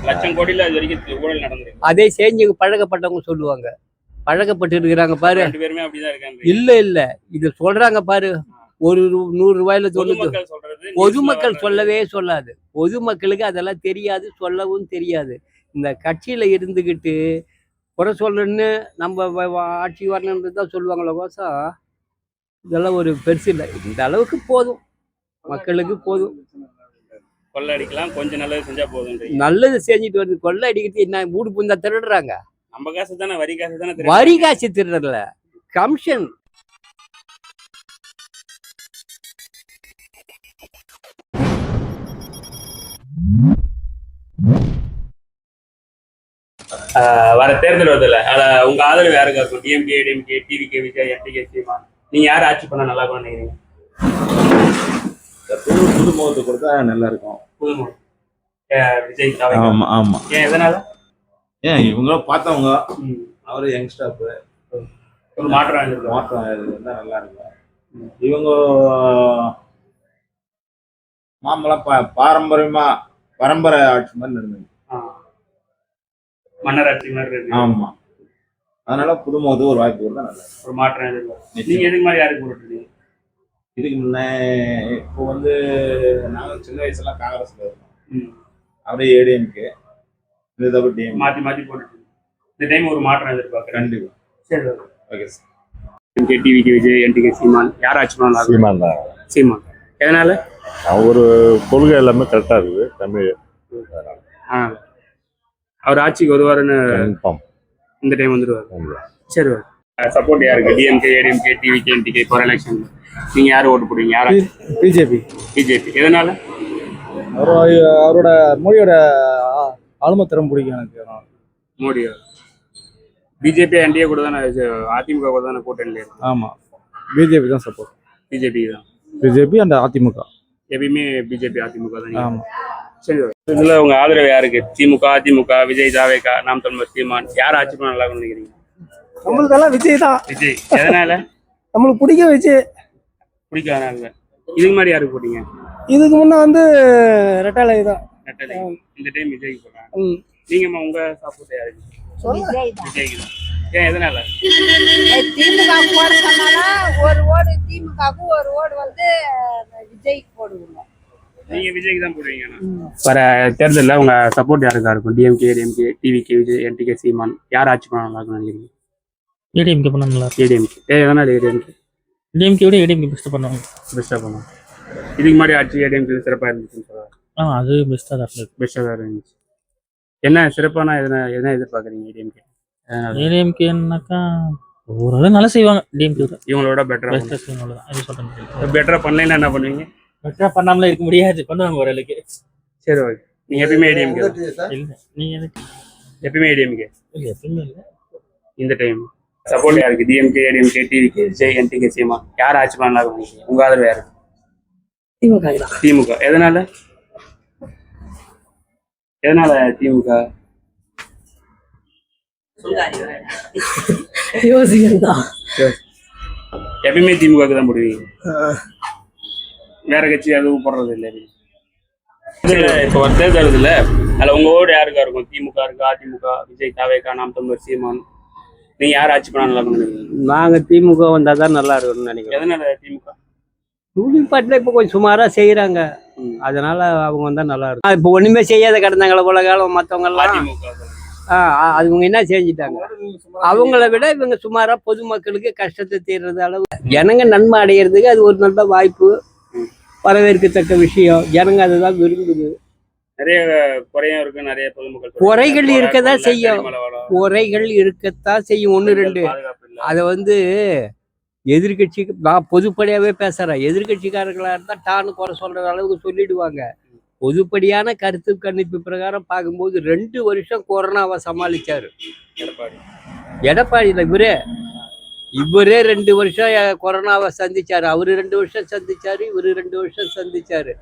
லட்சம் கோடியில அது வரைக்கும் ஊழல் நடந்திருக்கு. அதே செஞ்சு பழக்கப்பட்டவங்க சொல்லுவாங்க. பழக்கப்பட்டு இருக்கிறாங்க பாரு. 2 பேருமே அப்படிதான் இருக்காங்க. இல்ல இது சொல்றாங்க பாரு. ஒரு 100 ரூபாயில சொல்லுது. பொதுமக்கள் சொல்லவே சொல்லாது. பொதுமக்களுக்கு அதெல்லாம் தெரியாது, சொல்லவும் தெரியாது. இந்த கட்சியில இருந்துகிட்டு குறை சொல்லணும்னு நம்ம ஆட்சி வரணுன்றது தான் சொல்லுவாங்களோ கோசம் இதெல்லாம் ஒரு பெருசு இல்லை. இந்த அளவுக்கு போதும், மக்களுக்கு போதும். கொள்ளை அடிக்கலாம், கொஞ்சம் நல்லது செஞ்சா போதும். நல்லது செஞ்சுட்டு வருது. கொள்ளை அடிக்கிறது என்ன? வீடு புந்தா திருடுறாங்க. நம்ம காசு தானே, வரி காசு தானே. வரி காசு திருடல, கமிஷன். வர தேர்தல் வருதுல்ல, உங்க ஆதரவு யாருக்கா இருக்கும்? DMK, ADMK, TVK, Vijay, NTK, Seeman, நீங்க யார் ஆட்சி பண்ணா நல்லா இருக்கும்னு நினைக்கிறீங்க? புது முகத்தை கொடுத்தா நல்லா இருக்கும். புது முகம் விஜய். ஆமா ஆமா. ஏன் எதனால? ஏன் இவங்க பார்த்தவங்க, அவரு யங்ஸ்டாப், ஒரு மாற்றம் இருந்தா நல்லா இருக்கும். இவங்க மாமலாம் பாரம்பரியமா பரம்பரை ஆட்சி மாதிரி நடந்தது. மன்னர் ஆட்சி மாதிரி இருக்கு. ஆமா, அதனால புது முகத்துக்கு ஒரு வாய்ப்பு கொடுத்தா நல்லா ஒரு மாற்றம் எதிர்பார்க்கும். நீங்க எதுக்கு மாதிரி யாருக்கு போட்டுருக்கீங்க? இதுக்கு முன்ன இப்போ நாங்க சின்ன வயசுலாம் காங்கிரஸ்ல இருக்கோம். அப்படியே ஏடிஎம்கே, மாத்தி மாத்தி போட்டு இந்த டைம் ஒரு மாற்றம் எதிர்பார்க்கிறேன். கண்டிப்பா. சரி, okay sir. TVK, Vijay, NTK, Seeman, யார் ஆட்சி பண்ணலாம்? சீமான் தான். சீமான். எதனால? ஒரு கொள்கை எல்லாமே கரெக்டா இருக்குது. தமிழ் அவர் ஆட்சிக்கு வருவாருன்னு இந்த டைம் வந்துருவாரு. சரி, சப்போர்ட் யாருக்கு? டிஎம்கே, ஏடிஎம்கே, டிவிகே, என்டிகே போற எலெக்ஷன் நீங்க யாரு ஓட்டு போடுவீங்க? யாரா? பிஜேபி. பிஜேபி. எதனால? அவரோட மோடியோட ஆளுமத்திறம் பிடிக்கும் எனக்கு. மோடியோ? பிஜேபி என்டிஏ கூட தானே, அதிமுக கூட தானே கூட்டணியில இருக்கு. ஆமா, பிஜேபி தான் சப்போர்ட். பிஜேபி தான். BJP and AIADMK. எப்பயுமே பிஜேபி, அதிமுக தான். ஆமா. சரி, இதுல உங்க ஆதரவு யாருக்கு? திமுக, அதிமுக, விஜய், தாவேகா, நாம் தமிழர், சீமான், யார் ஆட்சி பண்ண நல்லா நினைக்கிறீங்க? நம்மளுக்கெல்லாம் விஜய் தான். விஜய். எதனால? நம்மளுக்கு பிடிக்கும் விஜய். பிடிக்காதனால. இதுக்கு மாதிரி யாருக்கு போட்டீங்க? இதுக்கு முன்ன ரெட்டாலை தான். ரெட்டாலை. இந்த டைம் விஜய்க்கு போட்டாங்க. நீங்க உங்க சப்போர்ட் யாருக்கு? விஜய்க்கு தான். ஏன் எதனால? திமுக போட சொன்னாலும் ஒரு ஓடு திமுகவுக்கு, ஒரு ஓடு விஜய்க்கு போடுவோம். நீங்க விஜய்க்கு தான் போடுவீங்க. வர தேர்தலில் உங்க சப்போர்ட் யாருக்கா இருக்கும்? DMK, ADMK, TVK, Vijay, NTK, Seeman, யார் ஆட்சி பண்ண நல்லா இருக்கும்னு நினைக்கிறீங்க? ஏடிஎம்கே பண்ண நல்லா. ஏடிஎம்கே. எதனால ஏடிஎம்கே? டிஎம்கே விட ஏடிஎம்கே பெஸ்ட்டாக பண்ணுவாங்க. பெஸ்ட்டாக பண்ணுவாங்க. இதுக்கு மாதிரி ஆட்சி ஏடிஎம்கே சிறப்பாக இருந்துச்சுன்னு சொல்லுவாங்க. அது பெஸ்ட்டாக தான் இருந்துச்சு. பெஸ்ட்டாக தான் இருந்துச்சு. என்ன சிறப்பான எதனா எதிர்பார்க்குறீங்க ஏடிஎம்கே? ஏடிஎம்கேன்னாக்கா ஓரளவு நல்லா செய்வாங்க. டிஎம்கே இவங்களோட பெட்டராக பெட்டராக பண்ணலைன்னா என்ன பண்ணுவீங்க? பெட்டராக பண்ணாமலாம் இருக்க முடியாது, பண்ணுவாங்க ஓரளவுக்கு. சரி, ஓகே. நீங்கள் எப்பயுமே ஏடிஎம்கே? இல்லை, நீங்கள் எதுக்கு எப்பயுமே ஏடிஎம்கே? இல்லை, எப்பயுமே இல்லை. இந்த டைம் சப்போர்ட் யாருக்கு? DMK, ADMK, TVK, Vijay, NTK, Seeman, யார் ஆட்சி பண்ண நல்லா இருக்கும்? உங்க ஆதரவு யாருக்கு? திமுக. திமுக. எதனால? எதனால திமுக? எப்பயுமே திமுக தான் போடுவீங்க? வேற கட்சி அதுவும் போடுறது இல்லை? இப்போ ஒரு தேர்தல் இல்ல, அதுல உங்க ஓடு யாருக்கா இருக்கும்? திமுக இருக்கு, அதிமுக, விஜய், தாவேகா, நாம் தமிழர், சீமான், நீங்க யார் ஆட்சி பண்ணா நல்லா பண்ணுவீங்க? நாங்க திமுக வந்தாதான் நல்லா இருக்கும்னு நினைக்கிறேன். எதனால திமுக? பாட்டுல இப்ப கொஞ்சம் சுமாரா செய்யறாங்க, அதனால அவங்க வந்தா நல்லா இருக்கும். இப்ப ஒண்ணுமே செய்யாத கிடந்தாங்கள போல காலம் மத்தவங்க எல்லாம். அவங்க என்ன செஞ்சுட்டாங்க? அவங்கள விட இவங்க சுமாரா பொதுமக்களுக்கு கஷ்டத்தை தீர்றது அளவு ஜனங்க நன்மை அடையிறதுக்கு அது ஒரு நல்ல வாய்ப்பு, வரவேற்கத்தக்க விஷயம். ஜனங்க அதுதான் விரும்புது. நிறைய குறையும் இருக்கு, நிறைய பொதுமக்கள் குறைகள் இருக்கதான் செய்யும். குறைகள் இருக்கத்தான் செய்யும், 1 2. அதை எதிர்கட்சி, நான் பொதுப்படியாவே பேசுறேன். எதிர்கட்சிக்காரர்களா இருந்தா டான்னு குறை சொல்ற அளவுக்கு சொல்லிடுவாங்க. பொதுப்படியான கருத்து கணிப்பு பிரகாரம் பார்க்கும்போது 2 வருஷம் கொரோனாவை சமாளிச்சாரு எடப்பாடி. இவரே 2 வருஷம் கொரோனாவை சந்திச்சாரு. அவரு 2 வருஷம் சந்திச்சாரு, இவரு 2 வருஷம் சந்திச்சாரு.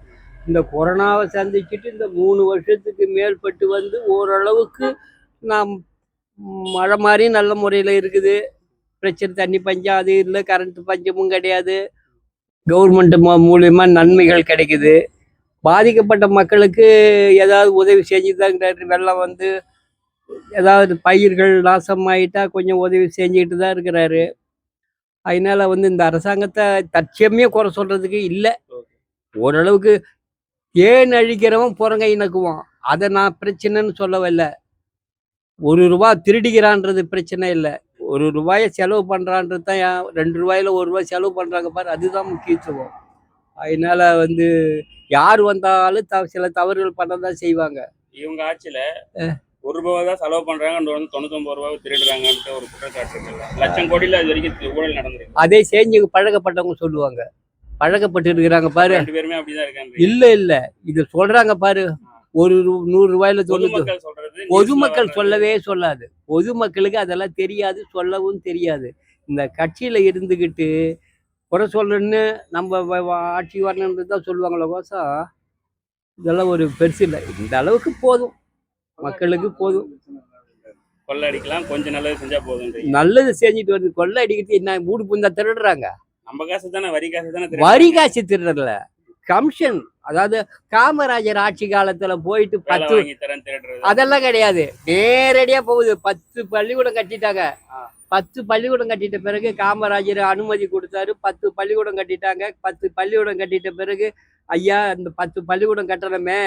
இந்த கொரோனாவை சந்திச்சுட்டு இந்த 3 வருஷத்துக்கு மேற்பட்டு ஓரளவுக்கு நாம் மழை மாதிரி நல்ல முறையில் இருக்குது. பிரச்சனை தண்ணி பஞ்சம் அது இல்லை, கரண்ட் பஞ்சமும் கிடையாது. கவர்மெண்ட் மூலியமா நன்மைகள் கிடைக்குது. பாதிக்கப்பட்ட மக்களுக்கு ஏதாவது உதவி செஞ்சுதாங்கிறாரு. வெள்ளம் வந்து ஏதாவது பயிர்கள் நாசமாயிட்டா கொஞ்சம் உதவி செஞ்சுக்கிட்டு தான் இருக்கிறாரு. அதனால வந்து இந்த அரசாங்கத்தை தற்சமயம் குறை சொல்றதுக்கு இல்லை. ஓரளவுக்கு ஏன் அழிக்கிறவன் புறங்கை நக்குவான், அதை நான் பிரச்சனைன்னு சொல்லவில்லை. ₹1 திருடிக்கிறான்றது பிரச்சனை இல்லை. ₹1 செலவு பண்றான்றது தான். 2 ரூபாயில ₹1 செலவு பண்றாங்க பாரு, அதுதான் முக்கியத்துவம். அதனால வந்து யார் வந்தாலும் சில தவறுகள் பண்ணதான் செய்வாங்க. இவங்க ஆட்சியில ₹1 தான் செலவு பண்றாங்க, 99 திருடுறாங்கன்ற ஒரு குற்றச்சாட்டு இருக்குல்ல. லட்சம் கோடியில அது வரைக்கும் ஊழல் நடந்திருக்கு. அதே செஞ்சு பழக்கப்பட்டவங்க சொல்லுவாங்க. பழக்கப்பட்டு இருக்கிறாங்க பாரு. 2 பேருமே அப்படிதான் இருக்காங்க. இல்ல இது சொல்றாங்க பாரு. ஒரு ₹100 பொதுமக்கள் சொல்றது பொதுமக்கள் சொல்லவே சொல்லாது. பொதுமக்களுக்கு அதெல்லாம் தெரியாது, சொல்லவும் தெரியாது. இந்த கட்சியில இருந்துகிட்டு குறை சொல்லணும்னு நம்ம ஆட்சி வரணுன்றது தான் சொல்லுவாங்களோ கோசம். இதெல்லாம் ஒரு பெருசு இல்லை. இந்த அளவுக்கு போதும், மக்களுக்கு போதும். கொள்ளை அடிக்கலாம், கொஞ்சம் நல்லது செஞ்சா போதும். நல்லது செஞ்சுட்டு வருது. கொள்ளை அடிக்கிறது என்ன? வீடு புந்தா திருடுறாங்க. நம்ம காசு தானே, வரி காசு தானே. வரி காசு திருடல, கமிஷன். அதாவது காமராஜர் ஆட்சி காலத்துல போயிட்டு 10 அதெல்லாம் கிடையாது. நேரடியா போகுது. 10 பள்ளிக்கூடம் கட்டிட்டாங்க. 10 பள்ளிக்கூடம் கட்டிட்ட பிறகு காமராஜர் அனுமதி கொடுத்தாரு. 10 பள்ளிக்கூடம் கட்டிட்டாங்க. 10 பள்ளிக்கூடம் கட்டிட்ட பிறகு ஐயா இந்த 10 பள்ளிக்கூடம் கட்டணுமே,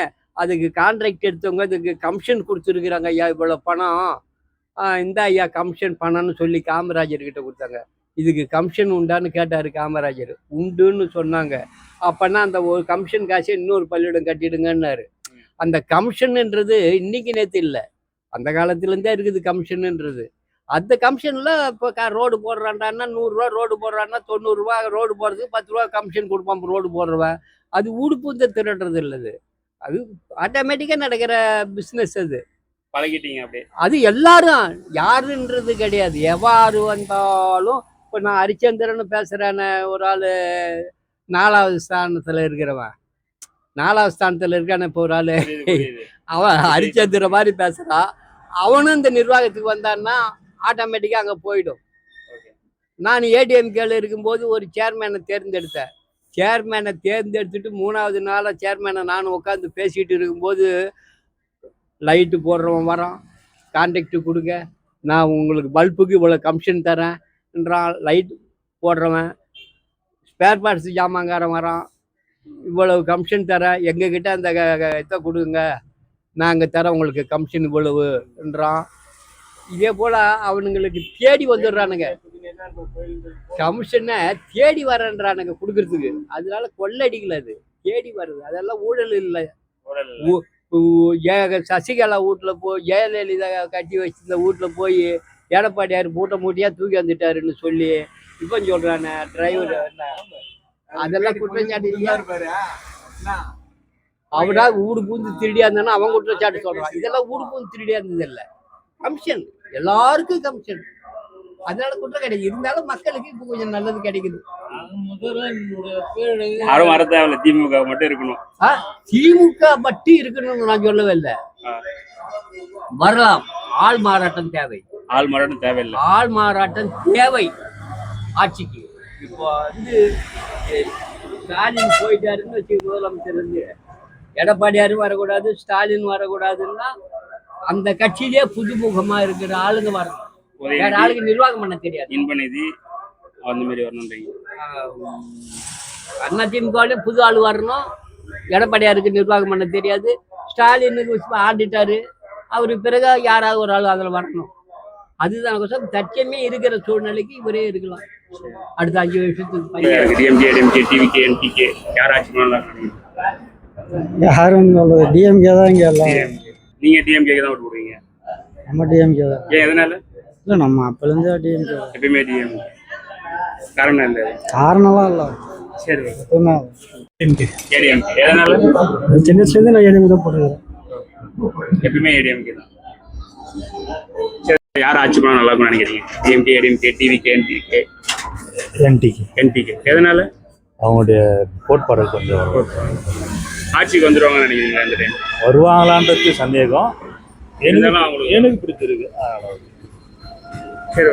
அதுக்கு கான்ட்ராக்ட் எடுத்தவங்க அதுக்கு கமிஷன் கொடுத்துருக்குறாங்க ஐயா, இவ்வளவு பணம் இந்த ஐயா கமிஷன் பணம்னு சொல்லி காமராஜர் கிட்ட கொடுத்தாங்க. இதுக்கு கமிஷன் உண்டான்னு கேட்டாரு காமராஜர். உண்டுன்னு சொன்னாங்க. அப்பன்னா அந்த ஒரு கமிஷன் காசை இன்னொரு பள்ளிக்கூடம் கட்டிடுங்கன்னாரு. அந்த கமிஷன்ன்றது இன்னைக்கு நேற்று இல்லை, அந்த காலத்துலேருந்தே இருக்குது கமிஷன்ன்றது. அந்த கமிஷன்ல இப்போ ரோடு போடுறான்டான்னா ₹100 ரோடு போடுறான்னா ₹90 ரோடு போடுறதுக்கு ₹10 கமிஷன் கொடுப்பான் ரோடு போடுறவன். அது உடுப்பு திருடுறது இல்லது, அது ஆட்டோமேட்டிக்காக நடக்கிற பிஸ்னஸ். அது பழகிட்டீங்க அப்படியே. அது எல்லாரும் யாருன்றது கிடையாது. எவ்வாறு வந்தாலும் இப்போ நான் ஹரிச்சந்திரன் பேசுகிறேன்னு ஒரு ஆள் 4வது ஸ்தானத்தில் இருக்கிறவன், 4வது ஸ்தானத்தில் இருக்கான இப்போ ஒரு ஆள், அவன் ஹரிச்சந்திர மாதிரி பேசுகிறான். அவனும் இந்த நிர்வாகத்துக்கு வந்தான்னா ஆட்டோமேட்டிக்காக அங்கே போயிடும். நான் ஏடிஎம்கேல இருக்கும்போது ஒரு சேர்மேனை தேர்ந்தெடுத்தேன். சேர்மேனை தேர்ந்தெடுத்துட்டு 3வது நாளாக சேர்மேனை நானும் உட்காந்து பேசிகிட்டு இருக்கும்போது லைட்டு போடுறவன் வரான், கான்ட்ராக்டு கொடுங்க, நான் உங்களுக்கு பல்புக்கு இவ்வளோ கமிஷன் தரேன்றான். லைட் போடுறவன் ஸ்பேர் பார்ட்ஸ் ஜாமாங்காரன் வரான், இவ்வளவு கமிஷன் தரேன், எங்ககிட்ட அந்த இதை கொடுங்க, நாங்கள் தர உங்களுக்கு கமிஷன் இவ்வளவுன்றான். இதே போல் அவனுங்களுக்கு தேடி வந்துடுறானுங்க, கமிஷனை தேடி வரன்றானுங்க கொடுக்கறதுக்கு. அதனால கொள்ளடிக்கல, அது தேடி வருது. அதெல்லாம் ஊழல் இல்லை. சசிகலா வீட்டில் போய் ஜெயலலிதா கட்டி வச்சிருந்த வீட்டில் போய் எடப்பாடியார் மூட்டையாக தூக்கி வந்துட்டாருன்னு சொல்லி இப்போ சொல்றானே டிரைவர், அதெல்லாம் குற்றச்சாட்டு. அவனா வீடு பூந்து திருடியா இருந்தானா அவன் குற்றச்சாட்டு சொல்றான். இதெல்லாம் வீடு பூந்து திருடியா இருந்தது இல்லை, கமிஷன். எல்லாருக்கும் கமிஷன். அதனால குற்றம் கிடையாது. இருந்தாலும் மக்களுக்கு இப்போ கொஞ்சம் நல்லது கிடைக்குது. யாரும் வர தேவையில்ல, திமுக மட்டும் இருக்கணும். திமுக மட்டும் இருக்கணும்னு நான் சொல்லவே இல்லை. வரலாம், ஆள் மாறாட்டம் தேவை. ஆள் மாறாட்டம் தேவையில்லை, ஆள் மாறாட்டம் தேவை ஆட்சிக்கு. இப்போ வந்து ஸ்டாலின் போயிட்டாருன்னு வச்சு முதலமைச்சர் வந்து எடப்பாடியாரும் வரக்கூடாது, ஸ்டாலின் வரக்கூடாதுன்னா அந்த கட்சியிலே புதுமுகமா இருக்கிற ஆளுங்க வரணும். வேற ஆளுக்கு நிர்வாகம் பண்ண தெரியாது. இன்பநிதி அந்த மாதிரி வரணும். அதிமுக புது ஆள் வரணும். எடப்பாடியாருக்கு நிர்வாகம் பண்ண தெரியாது, ஸ்டாலினுக்கு ஆண்டிட்டாரு, அவருக்கு பிறகு யாராவது ஒரு ஆள் அதில் வரணும். அதுதான் கோசம் தச்சமே இருக்கிற சூழ்நிலைக்கு இவரே இருக்கலாம் அடுத்த 5 வருஷத்துக்கு. யாரும் சொல்றது டிஎம்கே தான் இங்கே எல்லாம். நீங்க டிஎம்கே தான் ஓட்டு போடுவீங்க? நம்ம டிஎம்கே தான். ஏன், எதனால? இல்லை நம்ம அப்போலேருந்து டிஎம்கே தான். எப்பயுமே டிஎம்கே. காரணம் இல்லை? காரணம்லாம் இல்லை. சரி, எப்பவுமே ஏடிஎம்கே. எதனால? சின்ன வயசுலேருந்து நான் ஏடிஎம்கே தான் போட்டுருக்கேன். எப்பயுமே ஏடிஎம்கே தான். சரி, யார் ஆட்சி பண்ணால் நல்லா இருக்கும்னு நினைக்கிறீங்க? DMK, ADMK, TVK, NPK? NPK. எதனால? அவங்களுடைய கோட்பாடு கொஞ்சம் ஆட்சிக்கு வந்துடுவாங்கன்னு நினைக்கிறீங்களா? இந்த டைம் வருவாங்களான்றது சந்தேகம். எனக்கு பிடிச்சிருக்கு. சரி.